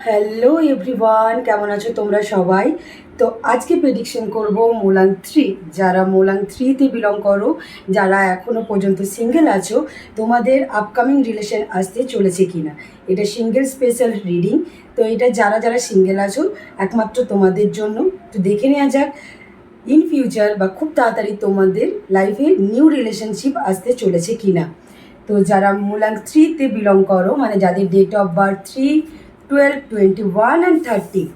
Hello everyone, কেমন আছো তোমরা সবাই? তো আজকে প্রেডিকশন করব মোলাং 3। যারা মোলাং 3তে বিলং করো, যারা এখনও পর্যন্ত সিঙ্গেল আছো, তোমাদের আপকামিং রিলেশন আসতে চলেছে কি না। এটা সিঙ্গেল স্পেশাল রিডিং। তো এটা যারা যারা সিঙ্গেল আছো একমাত্র তোমাদের জন্য। তো দেখে নেওয়া যাক ইন ফিউচার বা খুব তাড়াতাড়ি তোমাদের লাইফে নিউ রিলেশনশিপ আসতে চলেছে কি না। তো যারা মোলাং 3তে বিলং করো, মানে যাদের ডেট অফ বার্থ 3, 12, 21 অ্যান্ড 30,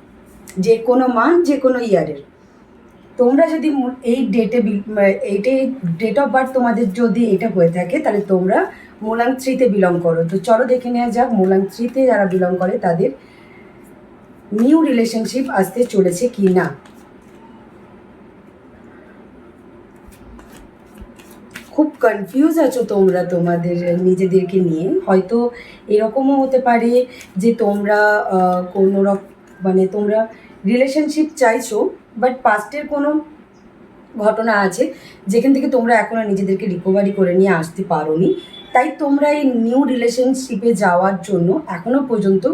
যে কোনো মান্থ যে কোনো ইয়ারের, তোমরা যদি এই ডেট অফ বার্থ তোমাদের যদি এটা হয়ে থাকে, তাহলে তোমরা মোলাং 3তে বিলং করো। তো চলো দেখে নেওয়া যাক মোলাং 3তে যারা বিলং করে তাদের নিউ রিলেশনশিপ আসতে চলেছে কি না। খুব কনফিউজ আছো তোমরা তোমাদের নিজেদেরকে নিয়ে। হয়তো এরকমও হতে পারে যে তোমরা কোনো মানে তোমরা রিলেশনশিপ চাইছো, বাট পাস্টের কোনো ঘটনা আছে যেখান থেকে তোমরা এখনও নিজেদেরকে রিকভারি করে নিয়ে আসতে পারোনি। তাই তোমরা এই নিউ রিলেশনশিপে যাওয়ার জন্য এখনও পর্যন্ত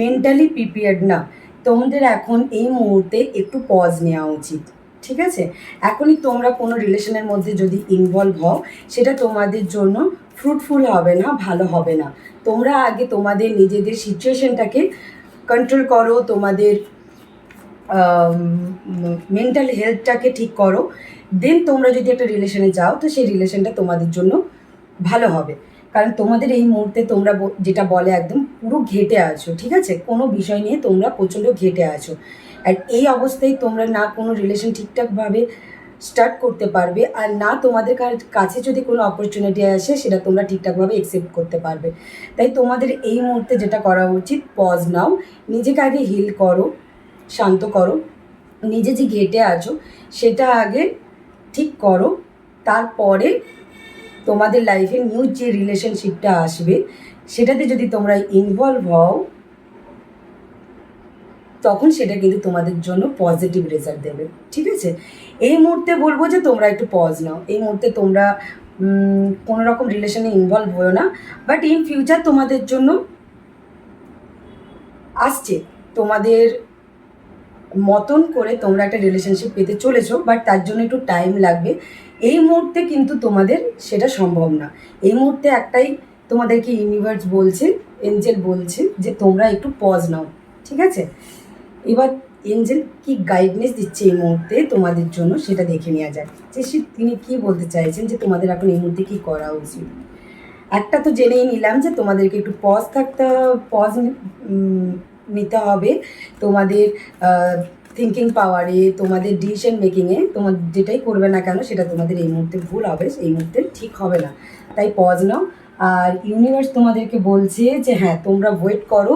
মেন্টালি প্রিপেয়ার্ড না। তোমাদের এখন এই মুহূর্তে একটু পজ নেওয়া উচিত, ঠিক আছে? এখনই তোমরা কোনো রিলেশনের মধ্যে যদি ইনভলভ হও, সেটা তোমাদের জন্য ফ্রুটফুল হবে না, ভালো হবে না। তোমরা আগে তোমাদের নিজেদের সিচুয়েশনটাকে কন্ট্রোল করো, তোমাদের মেন্টাল হেলথটাকে ঠিক করো। দেন তোমরা যদি একটা রিলেশনে যাও, তো সেই রিলেশনটা তোমাদের জন্য ভালো হবে। কারণ তোমাদের এই মুহূর্তে তোমরা যেটা বলে একদম পুরো ঘেটে আছো, ঠিক আছে? কোনো বিষয় নিয়ে তোমরা প্রচণ্ড ঘেটে আছো। আর এই অবস্থায় তোমরা না কোনো রিলেশন ঠিকঠাকভাবে স্টার্ট করতে পারবে, আর না তোমাদের কাছে যদি কোনো অপরচুনিটি আসে সেটা তোমরা ঠিকঠাকভাবে অ্যাকসেপ্ট করতে পারবে। তাই তোমাদের এই মুহূর্তে যেটা করা উচিত, পজ নাও, নিজেকে আগে হিল করো, শান্ত করো, নিজে যে ঘেটে আছো সেটা আগে ঠিক করো। তারপরে তোমাদের লাইফে নিউ যে রিলেশনশিপটা আসবে সেটাতে যদি তোমরা ইনভলভ হও, তখন সেটা কিন্তু তোমাদের জন্য পজিটিভ রেজাল্ট দেবে, ঠিক আছে? এই মুহূর্তে বলবো যে তোমরা একটু পজ নাও। এই মুহূর্তে তোমরা কোনো রকম রিলেশনে ইনভলভ হও না। বাট ইন ফিউচার তোমাদের জন্য আসছে, তোমাদের মতন করে তোমরা একটা রিলেশনশিপ পেতে চলেছো, বাট তার জন্য একটু টাইম লাগবে। এই মুহূর্তে কিন্তু তোমাদের সেটা সম্ভব না। এই মুহূর্তে একটাই তোমাদেরকে ইউনিভার্স বলছে, এঞ্জেল বলছে যে তোমরা একটু পজ নাও, ঠিক আছে? এবার এঞ্জেল কি গাইডনেস দিচ্ছে এই মুহূর্তে তোমাদের জন্য সেটা দেখে নেওয়া যায়, যে তিনি কী বলতে চাইছেন, যে তোমাদের এখন এই মুহূর্তে কী করা উচিত। একটা তো জেনেই নিলাম যে তোমাদেরকে একটু পজ নিতে হবে তোমাদের থিঙ্কিং পাওয়ারে, তোমাদের ডিসিশন মেকিংয়ে। তোমার যেটাই করবে না কেন সেটা তোমাদের এই মুহূর্তে ভুল হবে, এই মুহূর্তে ঠিক হবে না। তাই পজ নাও। আর ইউনিভার্স তোমাদেরকে বলছে যে হ্যাঁ, তোমরা ওয়েট করো,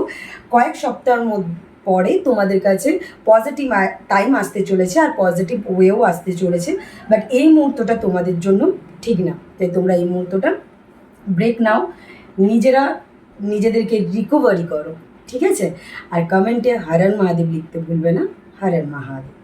কয়েক সপ্তাহের পরে তোমাদের কাছে পজিটিভ টাইম আসতে চলেছে, আর পজিটিভ ওয়েও আসতে চলেছে। বাট এই মুহূর্তটা তোমাদের জন্য ঠিক না। তাই তোমরা এই মুহূর্তটা ব্রেক নাও, নিজেরা নিজেদেরকে রিকভারি করো, ঠিক আছে? আর কমেন্টে হর হর মহাদেব লিখতে ভুলবে না। হর হর মহাদেব।